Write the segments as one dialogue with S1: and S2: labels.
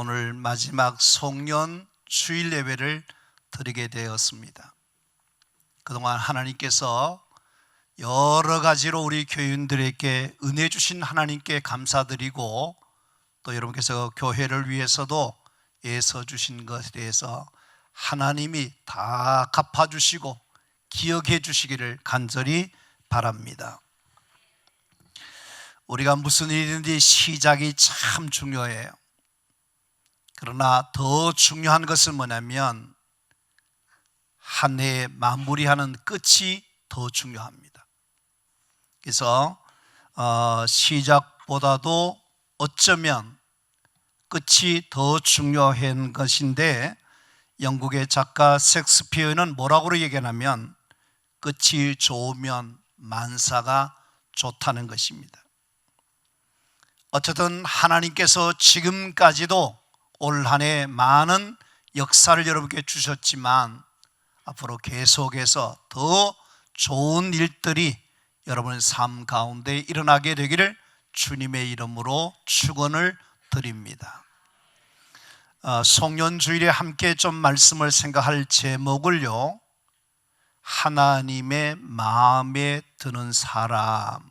S1: 오늘 마지막 송년 주일 예배를 드리게 되었습니다. 그동안 하나님께서 여러 가지로 우리 교인들에게 은혜 주신 하나님께 감사드리고, 또 여러분께서 교회를 위해서도 애써 주신 것에 대해서 하나님이 다 갚아주시고 기억해 주시기를 간절히 바랍니다. 우리가 무슨 일이든지 시작이 참 중요해요. 그러나 더 중요한 것은 뭐냐면 한 해 마무리하는 끝이 더 중요합니다. 그래서 시작보다도 어쩌면 끝이 더 중요한 것인데, 영국의 작가 셰익스피어는 뭐라고 얘기하냐면 끝이 좋으면 만사가 좋다는 것입니다. 어쨌든 하나님께서 지금까지도 올 한 해 많은 역사를 여러분께 주셨지만 앞으로 계속해서 더 좋은 일들이 여러분의 삶 가운데 일어나게 되기를 주님의 이름으로 축원을 드립니다. 송년주일에 함께 좀 말씀을 생각할 제목을요, 하나님의 마음에 드는 사람.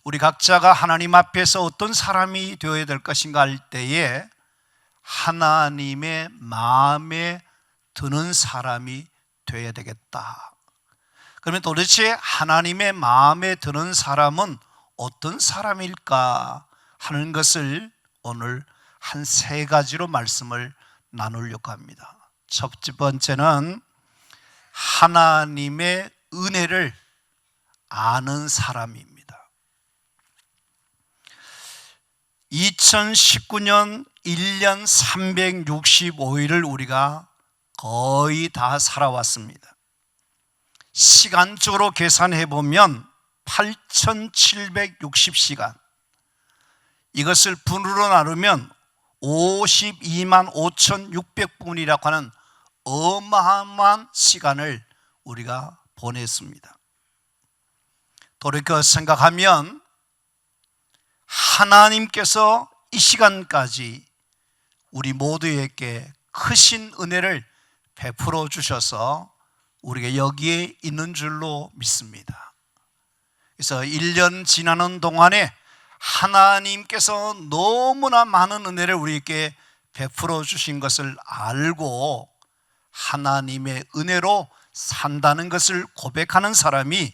S1: 우리 각자가 하나님 앞에서 어떤 사람이 되어야 될 것인가 할 때에 하나님의 마음에 드는 사람이 되어야 되겠다. 그러면 도대체 하나님의 마음에 드는 사람은 어떤 사람일까 하는 것을 오늘 한 세 가지로 말씀을 나누려고 합니다. 첫 번째는 하나님의 은혜를 아는 사람입니다. 2019년 1년 365일을 우리가 거의 다 살아왔습니다. 시간적으로 계산해 보면 8,760시간, 이것을 분으로 나누면 52만 5,600분이라고 하는 어마어마한 시간을 우리가 보냈습니다. 돌이켜 생각하면 하나님께서 이 시간까지 우리 모두에게 크신 은혜를 베풀어 주셔서 우리가 여기에 있는 줄로 믿습니다. 그래서 1년 지나는 동안에 하나님께서 너무나 많은 은혜를 우리에게 베풀어 주신 것을 알고 하나님의 은혜로 산다는 것을 고백하는 사람이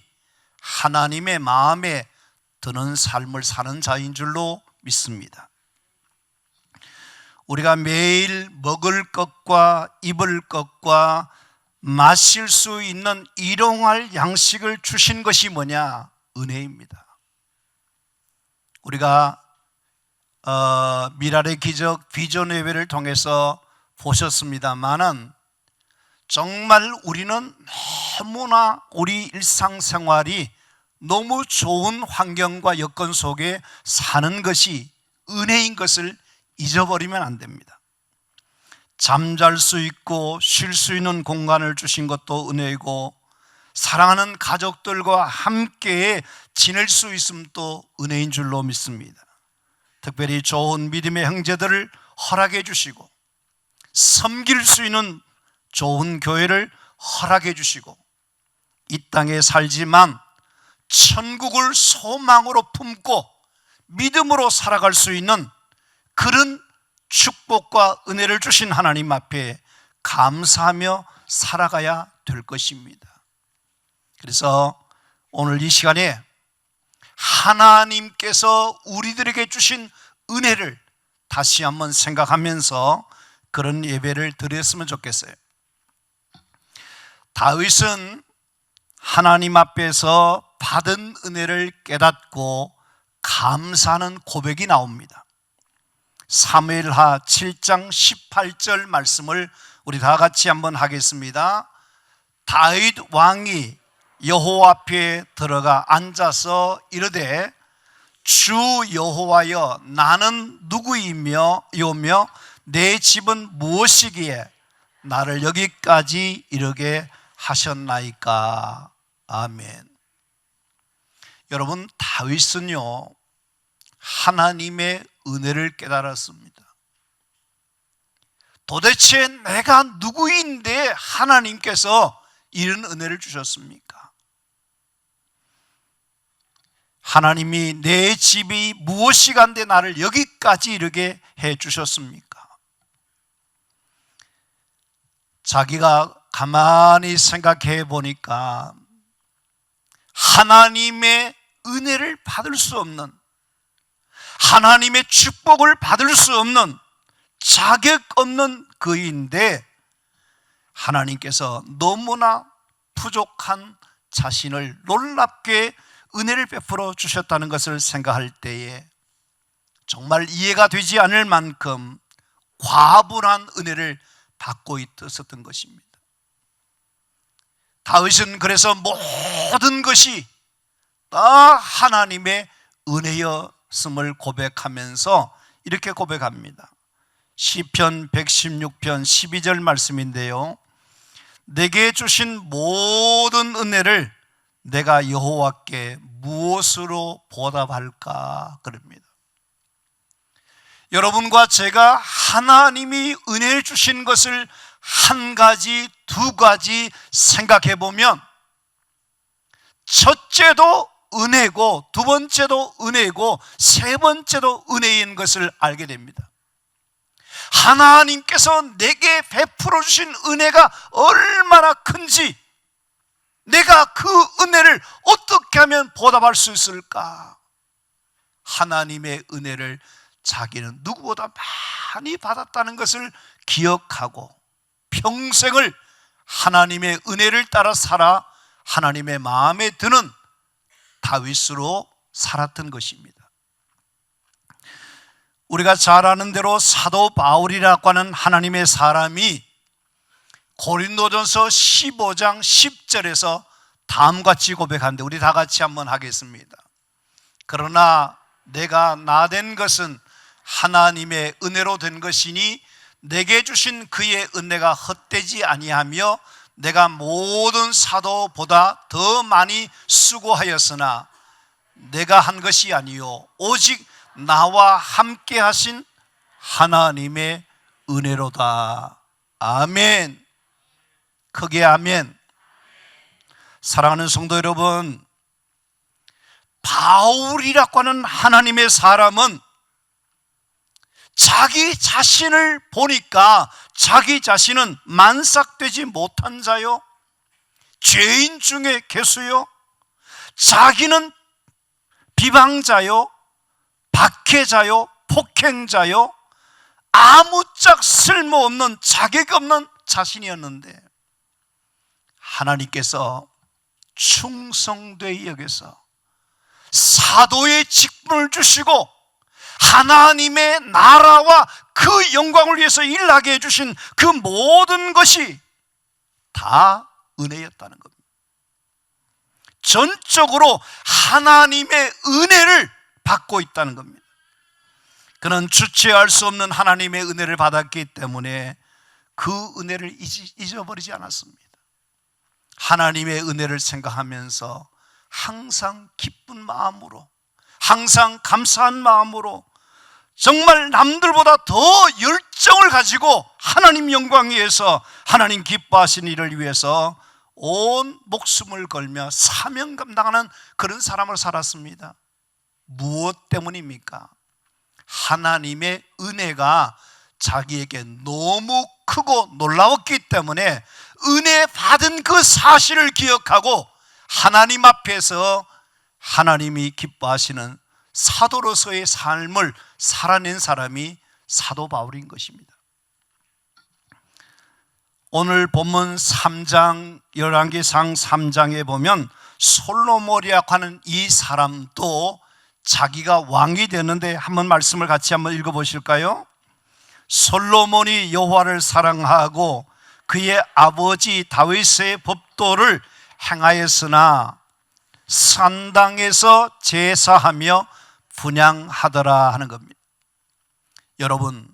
S1: 하나님의 마음에 드는 삶을 사는 자인 줄로 믿습니다. 우리가 매일 먹을 것과 입을 것과 마실 수 있는 일용할 양식을 주신 것이 뭐냐? 은혜입니다. 우리가 미랄의 기적 비전 예배를 통해서 보셨습니다마는 정말 우리는 너무나 우리 일상생활이 너무 좋은 환경과 여건 속에 사는 것이 은혜인 것을 잊어버리면 안 됩니다. 잠잘 수 있고 쉴 수 있는 공간을 주신 것도 은혜이고, 사랑하는 가족들과 함께 지낼 수 있음도 은혜인 줄로 믿습니다. 특별히 좋은 믿음의 형제들을 허락해 주시고, 섬길 수 있는 좋은 교회를 허락해 주시고, 이 땅에 살지만 천국을 소망으로 품고 믿음으로 살아갈 수 있는 그런 축복과 은혜를 주신 하나님 앞에 감사하며 살아가야 될 것입니다. 그래서 오늘 이 시간에 하나님께서 우리들에게 주신 은혜를 다시 한번 생각하면서 그런 예배를 드렸으면 좋겠어요. 다윗은 하나님 앞에서 받은 은혜를 깨닫고 감사하는 고백이 나옵니다. 사무엘하 7장 18절 말씀을 우리 다 같이 한번 하겠습니다. 다윗 왕이 여호와 앞에 들어가 앉아서 이르되 주 여호와여, 나는 누구이며 내 집은 무엇이기에 나를 여기까지 이르게 하셨나이까. 아멘. 여러분, 다윗은요 하나님의 은혜를 깨달았습니다. 도대체 내가 누구인데 하나님께서 이런 은혜를 주셨습니까? 하나님이 내 집이 무엇이 간데 나를 여기까지 이르게 해 주셨습니까? 자기가 가만히 생각해 보니까 하나님의 은혜를 받을 수 없는, 하나님의 축복을 받을 수 없는 자격 없는 그인데 하나님께서 너무나 부족한 자신을 놀랍게 은혜를 베풀어 주셨다는 것을 생각할 때에 정말 이해가 되지 않을 만큼 과분한 은혜를 받고 있었던 것입니다. 다윗은 그래서 모든 것이 다 하나님의 은혜였음을 고백하면서 이렇게 고백합니다. 시편 116편 12절 말씀인데요, 내게 주신 모든 은혜를 내가 여호와께 무엇으로 보답할까 그럽니다. 여러분과 제가 하나님이 은혜를 주신 것을 한 가지, 두 가지 생각해 보면 첫째도 은혜고 두 번째도 은혜고 세 번째도 은혜인 것을 알게 됩니다. 하나님께서 내게 베풀어 주신 은혜가 얼마나 큰지, 내가 그 은혜를 어떻게 하면 보답할 수 있을까? 하나님의 은혜를 자기는 누구보다 많이 받았다는 것을 기억하고 평생을 하나님의 은혜를 따라 살아 하나님의 마음에 드는 다윗으로 살았던 것입니다. 우리가 잘 아는 대로 사도 바울이라고 하는 하나님의 사람이 고린도전서 15장 10절에서 다음과 같이 고백하는데 우리 다 같이 한번 하겠습니다. 그러나 내가 나된 것은 하나님의 은혜로 된 것이니 내게 주신 그의 은혜가 헛되지 아니하며 내가 모든 사도보다 더 많이 수고하였으나 내가 한 것이 아니요 오직 나와 함께 하신 하나님의 은혜로다. 아멘. 크게 아멘. 사랑하는 성도 여러분, 바울이라고 하는 하나님의 사람은 자기 자신을 보니까 자기 자신은 만삭되지 못한 자요, 죄인 중에 괴수요, 자기는 비방자요, 박해자요, 폭행자요, 아무짝 쓸모없는 자격 없는 자신이었는데 하나님께서 충성되이 여겨서 사도의 직분을 주시고 하나님의 나라와 그 영광을 위해서 일하게 해주신 그 모든 것이 다 은혜였다는 겁니다. 전적으로 하나님의 은혜를 받고 있다는 겁니다. 그는 주체할 수 없는 하나님의 은혜를 받았기 때문에 그 은혜를 잊어버리지 않았습니다. 하나님의 은혜를 생각하면서 항상 기쁜 마음으로, 항상 감사한 마음으로, 정말 남들보다 더 열정을 가지고 하나님 영광 위해서, 하나님 기뻐하시는 일을 위해서 온 목숨을 걸며 사명 감당하는 그런 사람으로 살았습니다. 무엇 때문입니까? 하나님의 은혜가 자기에게 너무 크고 놀라웠기 때문에 은혜 받은 그 사실을 기억하고 하나님 앞에서 하나님이 기뻐하시는 사도로서의 삶을 살아낸 사람이 사도 바울인 것입니다. 오늘 본문 3장, 열왕기상 3장에 보면 솔로몬이라고 하는 이 사람도 자기가 왕이 되는데 한번 말씀을 같이 한번 읽어보실까요? 솔로몬이 여호와를 사랑하고 그의 아버지 다윗의 법도를 행하였으나 산당에서 제사하며 분향하더라 하는 겁니다. 여러분,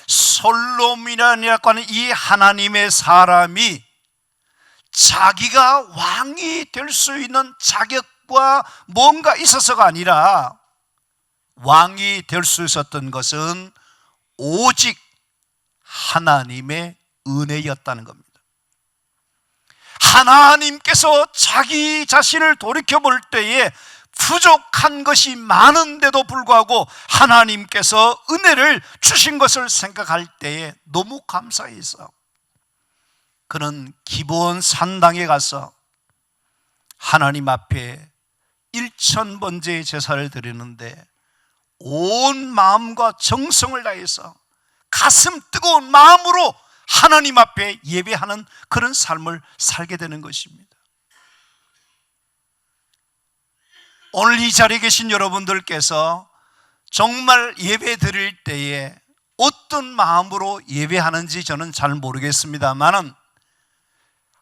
S1: 솔로몬이라고 하는 이 하나님의 사람이 자기가 왕이 될 수 있는 자격과 뭔가 있어서가 아니라 왕이 될 수 있었던 것은 오직 하나님의 은혜였다는 겁니다. 하나님께서 자기 자신을 돌이켜볼 때에 부족한 것이 많은데도 불구하고 하나님께서 은혜를 주신 것을 생각할 때에 너무 감사해서 그는 기브온 산당에 가서 하나님 앞에 1000번째의 제사를 드리는데 온 마음과 정성을 다해서 가슴 뜨거운 마음으로 하나님 앞에 예배하는 그런 삶을 살게 되는 것입니다. 오늘 이 자리에 계신 여러분들께서 정말 예배 드릴 때에 어떤 마음으로 예배하는지 저는 잘 모르겠습니다만은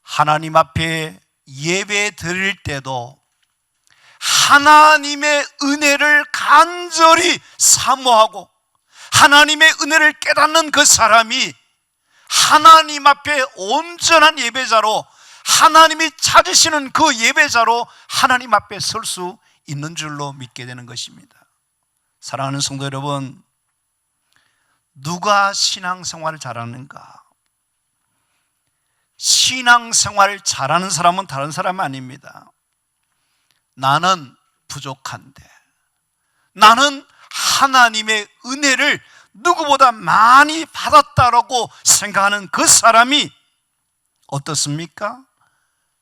S1: 하나님 앞에 예배 드릴 때도 하나님의 은혜를 간절히 사모하고 하나님의 은혜를 깨닫는 그 사람이 하나님 앞에 온전한 예배자로 하나님이 찾으시는 그 예배자로 하나님 앞에 설 수 있는 줄로 믿게 되는 것입니다. 사랑하는 성도 여러분, 누가 신앙생활을 잘하는가? 신앙생활 잘하는 사람은 다른 사람 아닙니다. 나는 부족한데, 나는 하나님의 은혜를 누구보다 많이 받았다라고 생각하는 그 사람이 어떻습니까?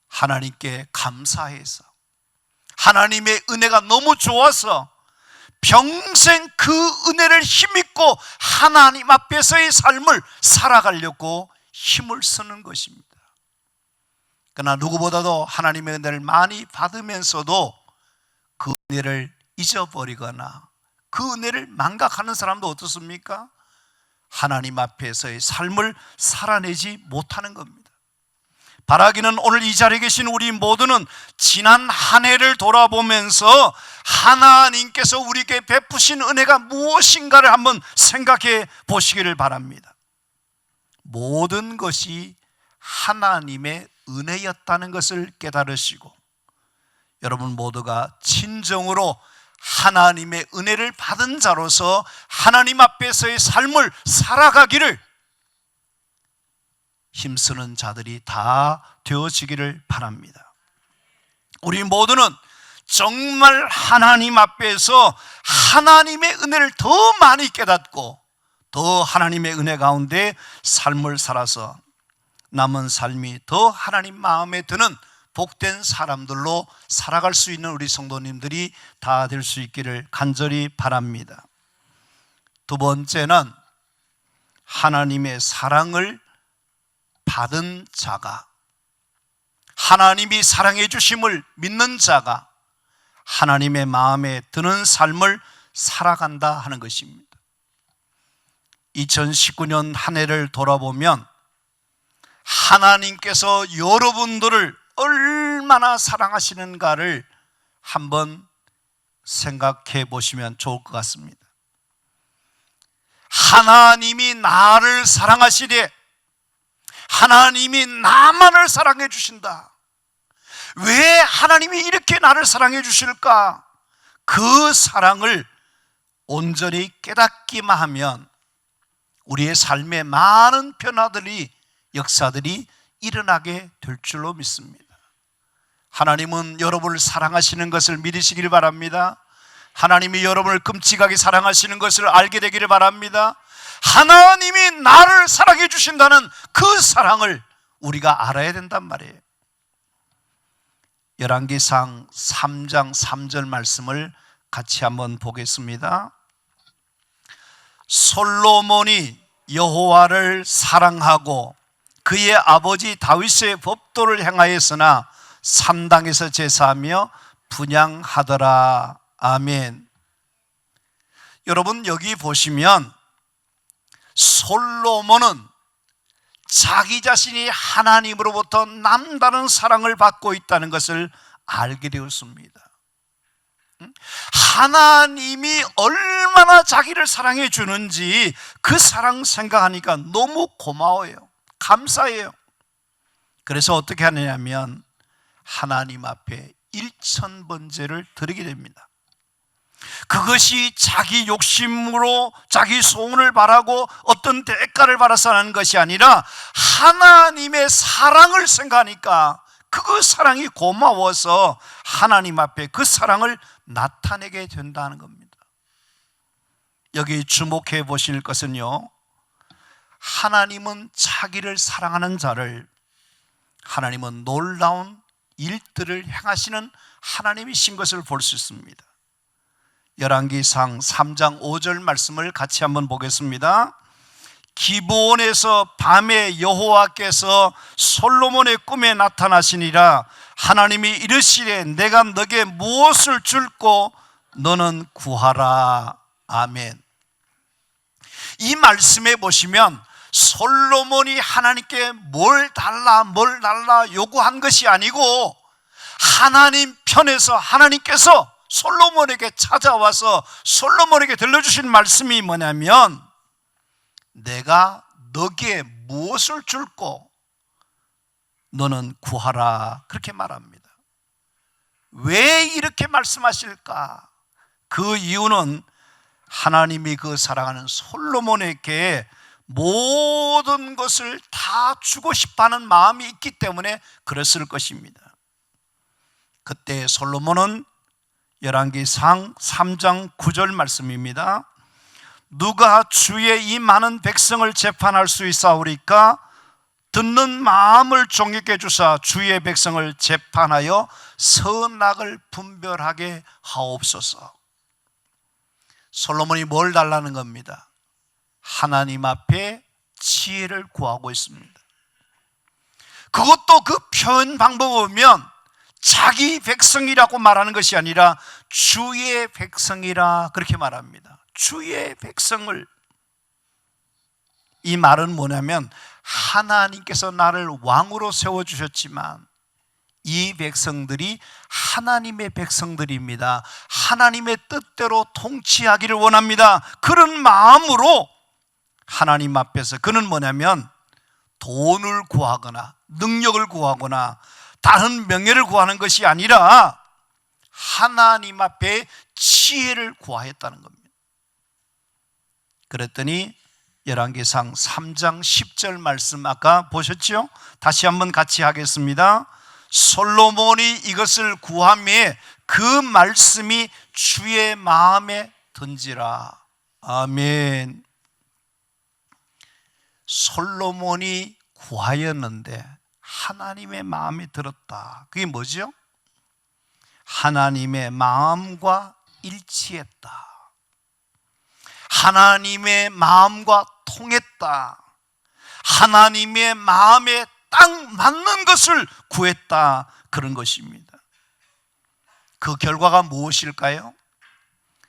S1: 하나님께 감사해서 하나님의 은혜가 너무 좋아서 평생 그 은혜를 힘입고 하나님 앞에서의 삶을 살아가려고 힘을 쓰는 것입니다. 그러나 누구보다도 하나님의 은혜를 많이 받으면서도 그 은혜를 잊어버리거나 그 은혜를 망각하는 사람도 어떻습니까? 하나님 앞에서의 삶을 살아내지 못하는 겁니다. 바라기는 오늘 이 자리에 계신 우리 모두는 지난 한 해를 돌아보면서 하나님께서 우리에게 베푸신 은혜가 무엇인가를 한번 생각해 보시기를 바랍니다. 모든 것이 하나님의 은혜였다는 것을 깨달으시고 여러분 모두가 진정으로 하나님의 은혜를 받은 자로서 하나님 앞에서의 삶을 살아가기를 힘쓰는 자들이 다 되어지기를 바랍니다. 우리 모두는 정말 하나님 앞에서 하나님의 은혜를 더 많이 깨닫고 더 하나님의 은혜 가운데 삶을 살아서 남은 삶이 더 하나님 마음에 드는 복된 사람들로 살아갈 수 있는 우리 성도님들이 다 될 수 있기를 간절히 바랍니다. 두 번째는 하나님의 사랑을 받은 자가, 하나님이 사랑해 주심을 믿는 자가 하나님의 마음에 드는 삶을 살아간다 하는 것입니다. 2019년 한 해를 돌아보면 하나님께서 여러분들을 얼마나 사랑하시는가를 한번 생각해 보시면 좋을 것 같습니다. 하나님이 나를 사랑하시되 하나님이 나만을 사랑해 주신다. 왜 하나님이 이렇게 나를 사랑해 주실까? 그 사랑을 온전히 깨닫기만 하면 우리의 삶에 많은 변화들이, 역사들이 일어나게 될 줄로 믿습니다. 하나님은 여러분을 사랑하시는 것을 믿으시길 바랍니다. 하나님이 여러분을 끔찍하게 사랑하시는 것을 알게 되기를 바랍니다. 하나님이 나를 사랑해 주신다는 그 사랑을 우리가 알아야 된단 말이에요. 열왕기상 3장 3절 말씀을 같이 한번 보겠습니다. 솔로몬이 여호와를 사랑하고 그의 아버지 다윗의 법도를 행하였으나 산당에서 제사하며 분향하더라. 아멘. 여러분 여기 보시면 솔로몬은 자기 자신이 하나님으로부터 남다른 사랑을 받고 있다는 것을 알게 되었습니다. 하나님이 얼마나 자기를 사랑해 주는지 그 사랑 생각하니까 너무 고마워요. 감사해요. 그래서 어떻게 하느냐면 하나님 앞에 1000번제를 드리게 됩니다. 그것이 자기 욕심으로 자기 소원을 바라고 어떤 대가를 받아서 하는 것이 아니라 하나님의 사랑을 생각하니까 그 사랑이 고마워서 하나님 앞에 그 사랑을 나타내게 된다는 겁니다. 여기 주목해 보실 것은요, 하나님은 자기를 사랑하는 자를, 하나님은 놀라운 일들을 행하시는 하나님이신 것을 볼 수 있습니다. 열왕기상 3장 5절 말씀을 같이 한번 보겠습니다. 기브온에서 밤에 여호와께서 솔로몬의 꿈에 나타나시니라. 하나님이 이르시되 내가 너에게 무엇을 줄고 너는 구하라. 아멘. 이 말씀에 보시면 솔로몬이 하나님께 뭘 달라 요구한 것이 아니고 하나님 편에서 하나님께서 솔로몬에게 찾아와서 솔로몬에게 들려주신 말씀이 뭐냐면, 내가 너에게 무엇을 줄고 너는 구하라, 그렇게 말합니다. 왜 이렇게 말씀하실까? 그 이유는 하나님이 그 사랑하는 솔로몬에게 모든 것을 다 주고 싶어하는 마음이 있기 때문에 그랬을 것입니다. 그때 솔로몬은 열왕기상 3장 9절 말씀입니다. 누가 주의 이 많은 백성을 재판할 수 있사오리까? 듣는 마음을 종에게 주사 주의 백성을 재판하여 선악을 분별하게 하옵소서. 솔로몬이 뭘 달라는 겁니다? 하나님 앞에 지혜를 구하고 있습니다. 그것도 그 표현 방법을 보면 자기 백성이라고 말하는 것이 아니라 주의 백성이라 그렇게 말합니다. 주의 백성을. 이 말은 뭐냐면 하나님께서 나를 왕으로 세워주셨지만 이 백성들이 하나님의 백성들입니다. 하나님의 뜻대로 통치하기를 원합니다. 그런 마음으로 하나님 앞에서, 그는 뭐냐면 돈을 구하거나 능력을 구하거나 다른 명예를 구하는 것이 아니라 하나님 앞에 지혜를 구하였다는 겁니다. 그랬더니 열왕기상 3장 10절 말씀 아까 보셨죠? 다시 한번 같이 하겠습니다. 솔로몬이 이것을 구하매 그 말씀이 주의 마음에 든지라. 아멘. 솔로몬이 구하였는데 하나님의 마음이 들었다. 그게 뭐죠? 하나님의 마음과 일치했다. 하나님의 마음과 통했다. 하나님의 마음에 딱 맞는 것을 구했다. 그런 것입니다. 그 결과가 무엇일까요?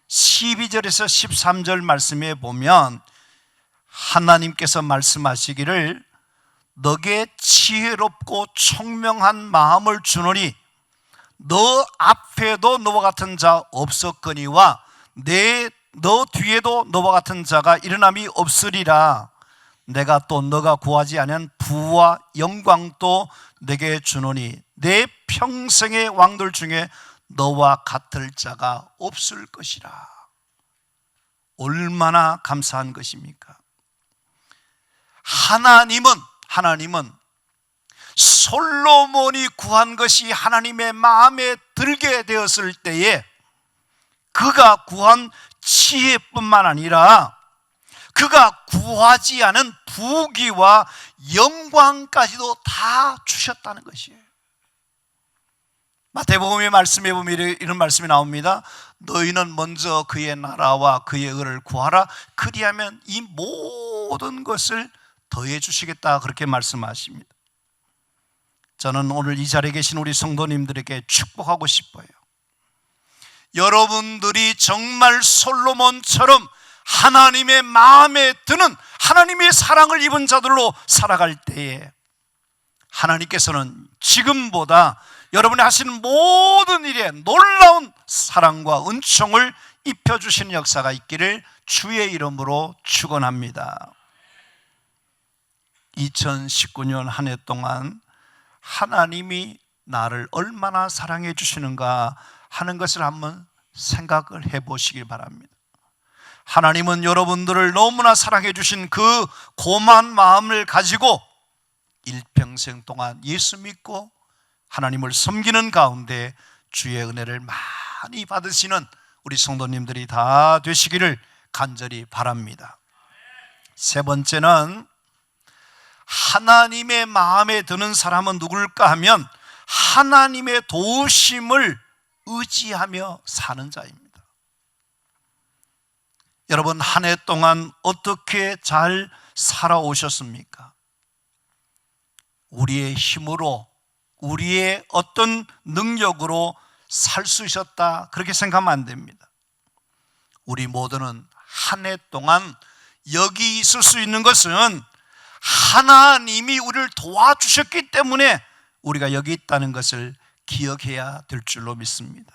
S1: 12절에서 13절 말씀에 보면 하나님께서 말씀하시기를 너게 지혜롭고 총명한 마음을 주노니 너 앞에도 너와 같은 자 없었거니와 너 뒤에도 너와 같은 자가 일어남이 없으리라. 내가 또 너가 구하지 않은 부와 영광도 내게 주노니 내 평생의 왕들 중에 너와 같을 자가 없을 것이라. 얼마나 감사한 것입니까? 하나님은 솔로몬이 구한 것이 하나님의 마음에 들게 되었을 때에 그가 구한 지혜뿐만 아니라 그가 구하지 않은 부귀와 영광까지도 다 주셨다는 것이에요. 마태복음의 말씀에 보면 이런 말씀이 나옵니다. 너희는 먼저 그의 나라와 그의 의를 구하라. 그리하면 이 모든 것을 더해 주시겠다. 그렇게 말씀하십니다. 저는 오늘 이 자리에 계신 우리 성도님들에게 축복하고 싶어요. 여러분들이 정말 솔로몬처럼 하나님의 마음에 드는 하나님의 사랑을 입은 자들로 살아갈 때에 하나님께서는 지금보다 여러분이 하시는 모든 일에 놀라운 사랑과 은총을 입혀주시는 역사가 있기를 주의 이름으로 축원합니다. 2019년 한 해 동안 하나님이 나를 얼마나 사랑해 주시는가 하는 것을 한번 생각을 해보시길 바랍니다. 하나님은 여러분들을 너무나 사랑해 주신 그 고마운 마음을 가지고 일평생 동안 예수 믿고 하나님을 섬기는 가운데 주의 은혜를 많이 받으시는 우리 성도님들이 다 되시기를 간절히 바랍니다. 세 번째는 하나님의 마음에 드는 사람은 누굴까 하면 하나님의 도우심을 의지하며 사는 자입니다. 여러분, 한 해 동안 어떻게 잘 살아오셨습니까? 우리의 힘으로, 우리의 어떤 능력으로 살 수 있었다, 그렇게 생각하면 안 됩니다. 우리 모두는 한 해 동안 여기 있을 수 있는 것은 하나님이 우리를 도와주셨기 때문에 우리가 여기 있다는 것을 기억해야 될 줄로 믿습니다.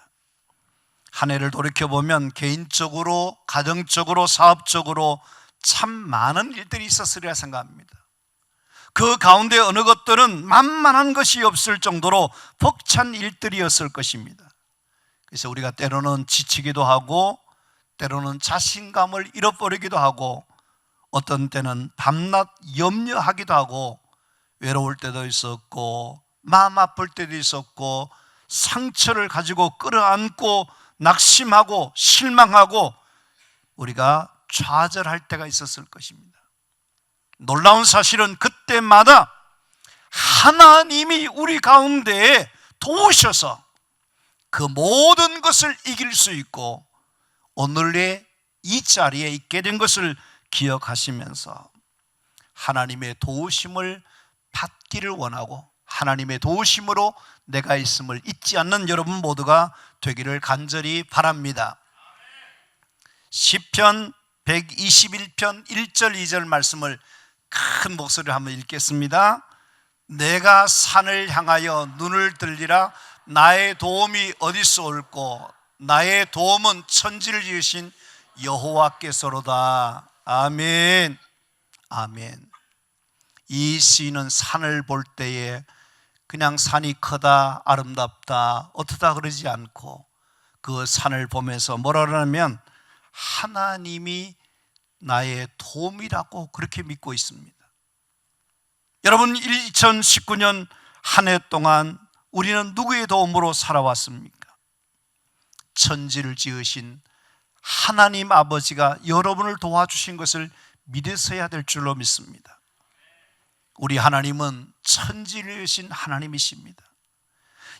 S1: 한 해를 돌이켜보면 개인적으로, 가정적으로, 사업적으로 참 많은 일들이 있었으리라 생각합니다. 그 가운데 어느 것들은 만만한 것이 없을 정도로 벅찬 일들이었을 것입니다. 그래서 우리가 때로는 지치기도 하고, 때로는 자신감을 잃어버리기도 하고, 어떤 때는 밤낮 염려하기도 하고, 외로울 때도 있었고, 마음 아플 때도 있었고, 상처를 가지고 끌어안고 낙심하고 실망하고 우리가 좌절할 때가 있었을 것입니다. 놀라운 사실은 그때마다 하나님이 우리 가운데에 도우셔서 그 모든 것을 이길 수 있고 오늘의 이 자리에 있게 된 것을 기억하시면서 하나님의 도우심을 받기를 원하고 하나님의 도우심으로 내가 있음을 잊지 않는 여러분 모두가 되기를 간절히 바랍니다. 시편 121편 1절 2절 말씀을 큰 목소리로 한번 읽겠습니다. 내가 산을 향하여 눈을 들리라. 나의 도움이 어디서 올꼬? 나의 도움은 천지를 지으신 여호와께서로다. 아멘. 아멘. 이 시인은 산을 볼 때에 그냥 산이 크다, 아름답다, 어떠다 그러지 않고 그 산을 보면서 뭐라 그러냐면 하나님이 나의 도움이라고 그렇게 믿고 있습니다. 여러분, 2019년 한 해 동안 우리는 누구의 도움으로 살아왔습니까? 천지를 지으신 하나님 아버지가 여러분을 도와주신 것을 믿으셔야 될 줄로 믿습니다. 우리 하나님은 천지를 지으신 하나님이십니다.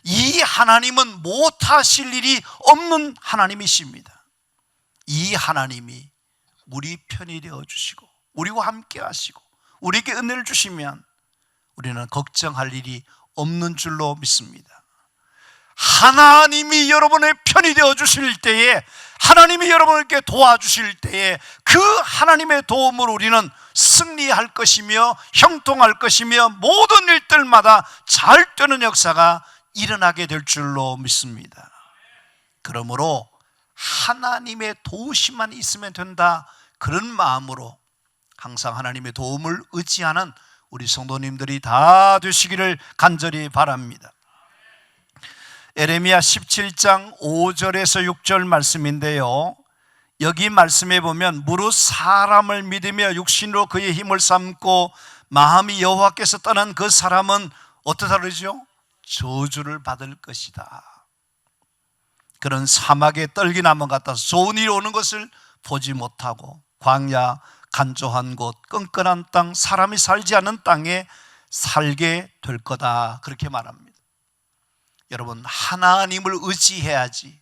S1: 이 하나님은 못하실 일이 없는 하나님이십니다. 이 하나님이 우리 편이 되어주시고 우리와 함께 하시고 우리에게 은혜를 주시면 우리는 걱정할 일이 없는 줄로 믿습니다. 하나님이 여러분의 편이 되어주실 때에, 하나님이 여러분에게 도와주실 때에 그 하나님의 도움으로 우리는 승리할 것이며 형통할 것이며 모든 일들마다 잘 되는 역사가 일어나게 될 줄로 믿습니다. 그러므로 하나님의 도우심만 있으면 된다, 그런 마음으로 항상 하나님의 도움을 의지하는 우리 성도님들이 다 되시기를 간절히 바랍니다. 에레미야 17장 5절에서 6절 말씀인데요, 여기 말씀에 보면 무릇 사람을 믿으며 육신으로 그의 힘을 삼고 마음이 여호와께서 떠난 그 사람은 어떠다 그러죠? 저주를 받을 것이다. 그런 사막의 떨기나무 같아서 좋은 일이 오는 것을 보지 못하고 광야, 간조한 곳, 끈끈한 땅, 사람이 살지 않는 땅에 살게 될 거다, 그렇게 말합니다. 여러분, 하나님을 의지해야지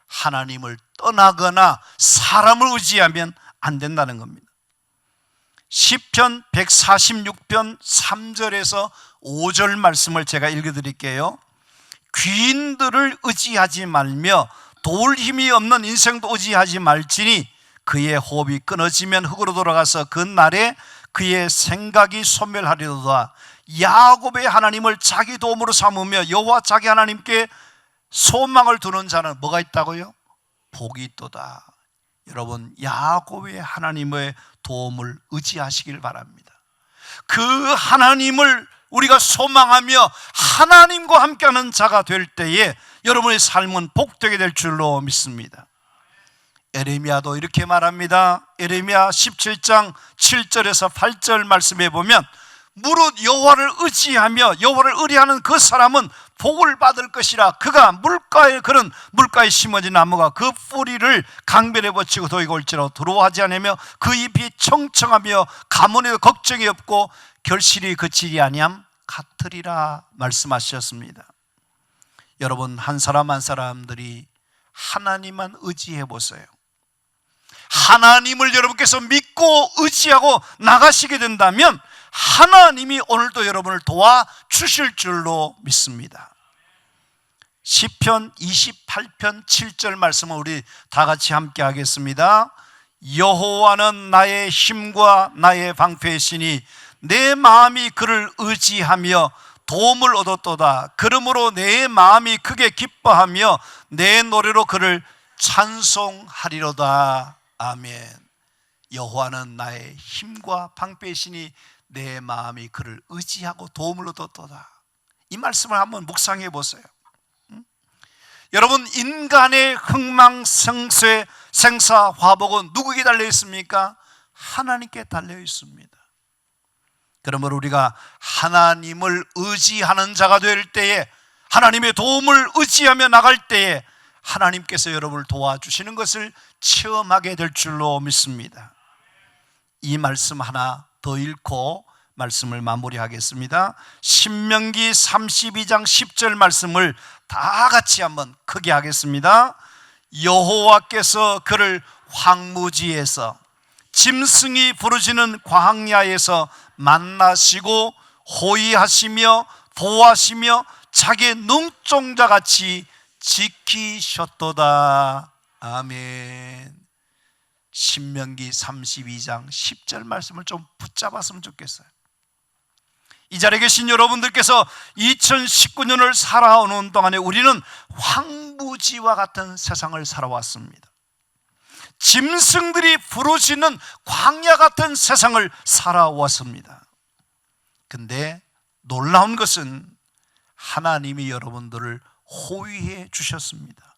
S1: 하나님을 떠나거나 사람을 의지하면 안 된다는 겁니다. 시편 146편 3절에서 5절 말씀을 제가 읽어드릴게요. 귀인들을 의지하지 말며 도울 힘이 없는 인생도 의지하지 말지니 그의 호흡이 끊어지면 흙으로 돌아가서 그 날에 그의 생각이 소멸하리로다. 야곱의 하나님을 자기 도움으로 삼으며 여호와 자기 하나님께 소망을 두는 자는 뭐가 있다고요? 복이 있도다. 여러분, 야곱의 하나님의 도움을 의지하시길 바랍니다. 그 하나님을 우리가 소망하며 하나님과 함께하는 자가 될 때에 여러분의 삶은 복되게 될 줄로 믿습니다. 에레미야도 이렇게 말합니다. 에레미야 17장 7절에서 8절 말씀에 보면 무릇 여호와를 의지하며 여호와를 의뢰하는 그 사람은 복을 받을 것이라. 그가 그런 물가에 심어진 나무가 그 뿌리를 강변에 버치고 도이가 올지라도 두려워하지 않으며 그 잎이 청청하며 가문에도 걱정이 없고 결실이 그치지 아니함 같으리라 말씀하셨습니다. 여러분, 한 사람 한 사람들이 하나님만 의지해 보세요. 하나님을 여러분께서 믿고 의지하고 나가시게 된다면 하나님이 오늘도 여러분을 도와주실 줄로 믿습니다. 시편 28편 7절 말씀을 우리 다 같이 함께 하겠습니다. 여호와는 나의 힘과 나의 방패시니 내 마음이 그를 의지하며 도움을 얻었도다. 그러므로 내 마음이 크게 기뻐하며 내 노래로 그를 찬송하리로다. 아멘. 여호와는 나의 힘과 방패시니 내 마음이 그를 의지하고 도움을 얻었도다. 이 말씀을 한번 묵상해 보세요. 여러분, 인간의 흥망성쇠 생사화복은 누구에게 달려 있습니까? 하나님께 달려 있습니다. 그러므로 우리가 하나님을 의지하는 자가 될 때에, 하나님의 도움을 의지하며 나갈 때에 하나님께서 여러분을 도와주시는 것을 체험하게 될 줄로 믿습니다. 이 말씀 하나 더 읽고 말씀을 마무리하겠습니다. 신명기 32장 10절 말씀을 다 같이 한번 크게 하겠습니다. 여호와께서 그를 황무지에서 짐승이 부르짖는 광야에서 만나시고 호위하시며 보호하시며 자기의 눈동자같이 지키셨도다. 아멘. 신명기 32장 10절 말씀을 좀 붙잡았으면 좋겠어요. 이 자리에 계신 여러분들께서 2019년을 살아오는 동안에 우리는 황무지와 같은 세상을 살아왔습니다. 짐승들이 부르짖는 광야 같은 세상을 살아왔습니다. 근데 놀라운 것은 하나님이 여러분들을 호위해 주셨습니다.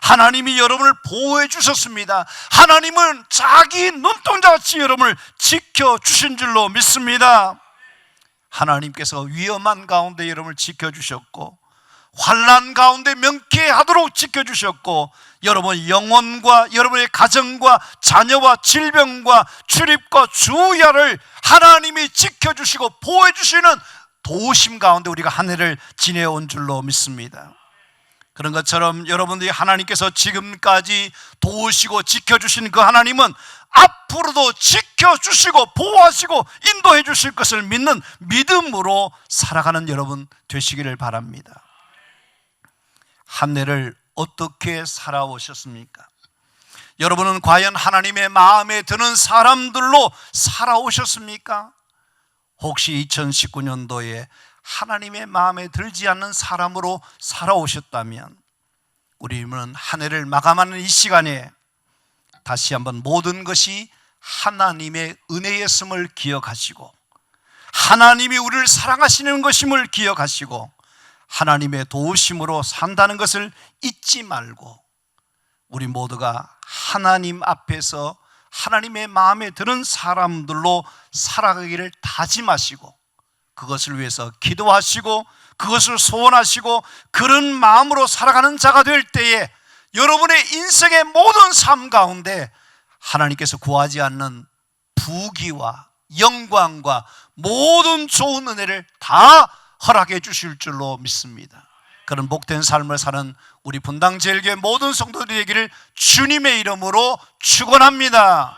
S1: 하나님이 여러분을 보호해 주셨습니다. 하나님은 자기 눈동자같이 여러분을 지켜주신 줄로 믿습니다. 하나님께서 위험한 가운데 여러분을 지켜주셨고 환난 가운데 명쾌하도록 지켜주셨고 여러분의 영혼과 여러분의 가정과 자녀와 질병과 출입과 주야를 하나님이 지켜주시고 보호해 주시는 도우심 가운데 우리가 한 해를 지내온 줄로 믿습니다. 그런 것처럼 여러분들이 하나님께서 지금까지 도우시고 지켜주신 그 하나님은 앞으로도 지켜주시고 보호하시고 인도해 주실 것을 믿는 믿음으로 살아가는 여러분 되시기를 바랍니다. 한 해를 어떻게 살아오셨습니까? 여러분은 과연 하나님의 마음에 드는 사람들로 살아오셨습니까? 혹시 2019년도에 하나님의 마음에 들지 않는 사람으로 살아오셨다면 우리는 한 해를 마감하는 이 시간에 다시 한번 모든 것이 하나님의 은혜였음을 기억하시고 하나님이 우리를 사랑하시는 것임을 기억하시고 하나님의 도우심으로 산다는 것을 잊지 말고 우리 모두가 하나님 앞에서 하나님의 마음에 드는 사람들로 살아가기를 다짐하시고 그것을 위해서 기도하시고 그것을 소원하시고 그런 마음으로 살아가는 자가 될 때에 여러분의 인생의 모든 삶 가운데 하나님께서 구하지 않는 부귀와 영광과 모든 좋은 은혜를 다 허락해 주실 줄로 믿습니다. 그런 복된 삶을 사는 우리 분당제일교회 모든 성도들이 되기를 주님의 이름으로 축원합니다.